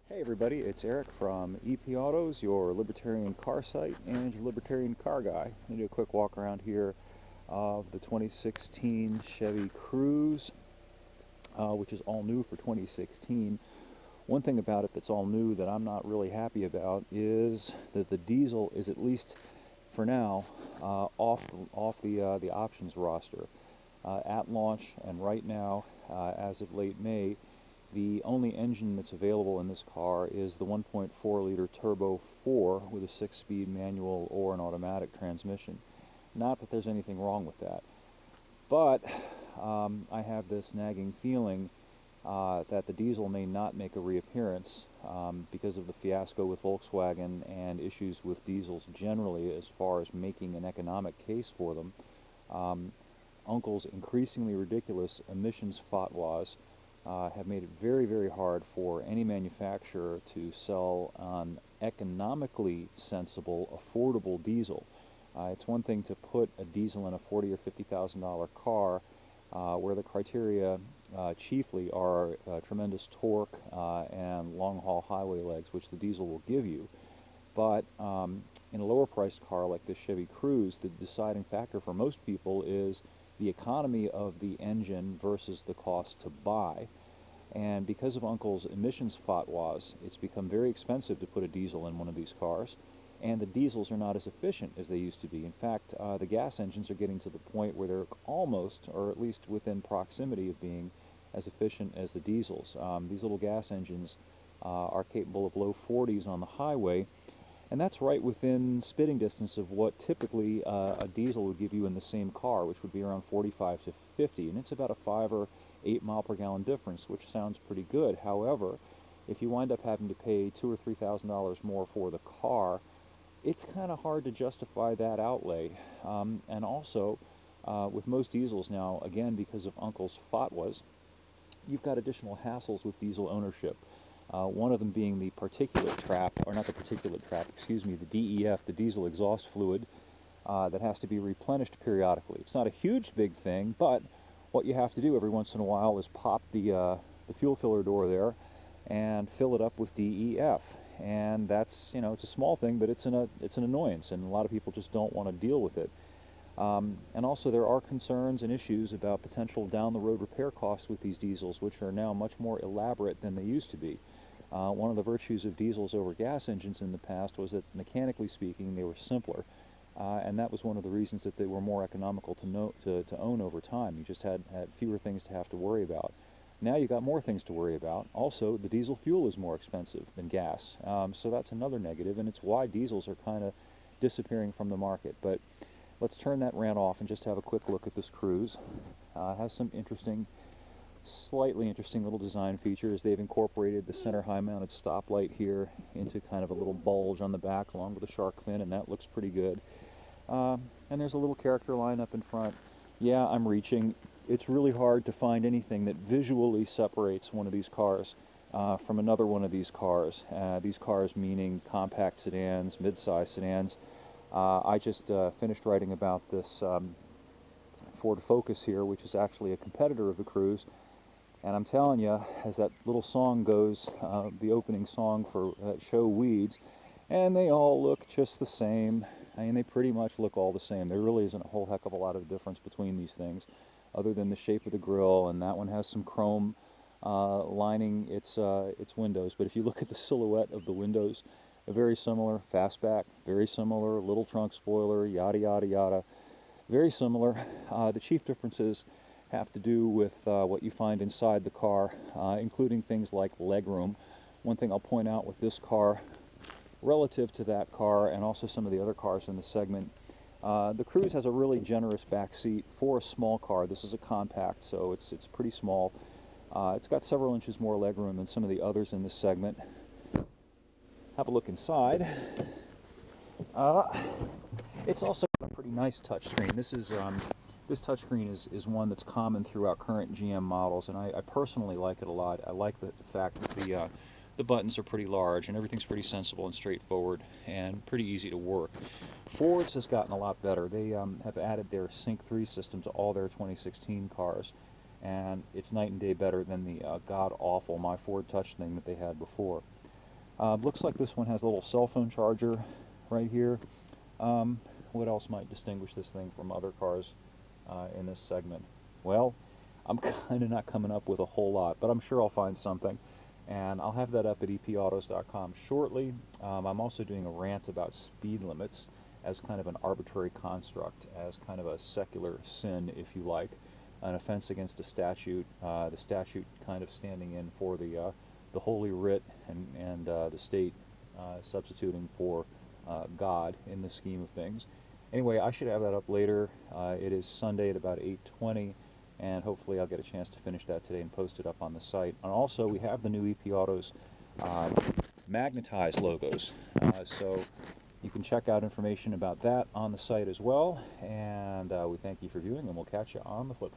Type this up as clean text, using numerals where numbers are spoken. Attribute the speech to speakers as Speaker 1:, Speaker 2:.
Speaker 1: Hey everybody, it's Eric from EP Autos, your Libertarian car site and your Libertarian car guy. I'm going to do a quick walk around here of the 2016 Chevy Cruze, which is all new for 2016. One thing about it that's all new that I'm not really happy about is that the diesel is, at least for now, off the options roster. At launch and right now, as of late May, the only engine that's available in this car is the 1.4 liter turbo 4 with a 6-speed manual or an automatic transmission. Not that there's anything wrong with that, but I have this nagging feeling that the diesel may not make a reappearance because of the fiasco with Volkswagen and issues with diesels generally as far as making an economic case for them. Uncle's increasingly ridiculous emissions fatwas have made it very, very hard for any manufacturer to sell an economically sensible, affordable diesel. It's one thing to put a diesel in a $40,000 or $50,000 car where the criteria chiefly are tremendous torque and long-haul highway legs, which the diesel will give you. But in a lower-priced car like this Chevy Cruze, the deciding factor for most people is the economy of the engine versus the cost to buy. And because of Uncle's emissions fatwas, it's become very expensive to put a diesel in one of these cars, and the diesels are not as efficient as they used to be. In fact, the gas engines are getting to the point where they're almost, or at least within proximity of being as efficient as the diesels. These little gas engines are capable of low 40s on the highway, and that's right within spitting distance of what typically a diesel would give you in the same car, which would be around 45 to 50, and it's about a 5 or 8 mile per gallon difference, which sounds pretty good. However, if you wind up having to pay $2,000 or $3,000 more for the car, it's kind of hard to justify that outlay. And also, with most diesels now, again because of Uncle's fatwas, you've got additional hassles with diesel ownership. One of them being the particulate trap, or not the particulate trap, excuse me, the DEF, the diesel exhaust fluid, that has to be replenished periodically. It's not a huge big thing, but what you have to do every once in a while is pop the fuel filler door there and fill it up with DEF. And that's, you know, it's a small thing, but it's an annoyance, and a lot of people just don't want to deal with it. And also there are concerns and issues about potential down-the-road repair costs with these diesels, which are now much more elaborate than they used to be. One of the virtues of diesels over gas engines in the past was that, mechanically speaking, they were simpler. And that was one of the reasons that they were more economical to own over time. You just had fewer things to have to worry about. Now you got more things to worry about. Also, the diesel fuel is more expensive than gas. So that's another negative, and it's why diesels are kind of disappearing from the market. But let's turn that rant off and just have a quick look at this Cruze. It has some slightly interesting little design features. They've incorporated the center high-mounted stoplight here into kind of a little bulge on the back along with a shark fin, and that looks pretty good. And there's a little character line up in front. Yeah, I'm reaching. It's really hard to find anything that visually separates one of these cars from another one of these cars. These cars meaning compact sedans, mid-size sedans. I just finished writing about this Ford Focus here, which is actually a competitor of the Cruze. And I'm telling you, as that little song goes, the opening song for that show Weeds, and they all look just the same. I mean, they pretty much look all the same. There really isn't a whole heck of a lot of difference between these things, other than the shape of the grille, and that one has some chrome lining its windows. But if you look at the silhouette of the windows, very similar. Fastback, very similar. Little trunk spoiler, yada yada yada, very similar. The chief differences have to do with what you find inside the car, including things like legroom. One thing I'll point out with this car relative to that car and also some of the other cars in the segment, the Cruze has a really generous back seat for a small car. This is a compact, so it's pretty small. It's got several inches more legroom than some of the others in this segment. Have a look inside. It's also got a pretty nice touchscreen. This touchscreen is one that's common throughout current GM models, and I personally like it a lot. I like the fact that the buttons are pretty large and everything's pretty sensible and straightforward and pretty easy to work. Ford's has gotten a lot better. They have added their Sync 3 system to all their 2016 cars, and it's night and day better than the god-awful My Ford Touch thing that they had before. Looks like this one has a little cell phone charger right here. What else might distinguish this thing from other cars in this segment? Well, I'm kind of not coming up with a whole lot, but I'm sure I'll find something. And I'll have that up at epautos.com shortly. I'm also doing a rant about speed limits as kind of an arbitrary construct, as kind of a secular sin, if you like, an offense against a statute, the statute kind of standing in for the Holy Writ and the state substituting for God in the scheme of things. Anyway, I should have that up later. It is Sunday at about 8:20. And hopefully I'll get a chance to finish that today and post it up on the site. And also, we have the new EP Autos magnetized logos. So you can check out information about that on the site as well. And we thank you for viewing, and we'll catch you on the flip side.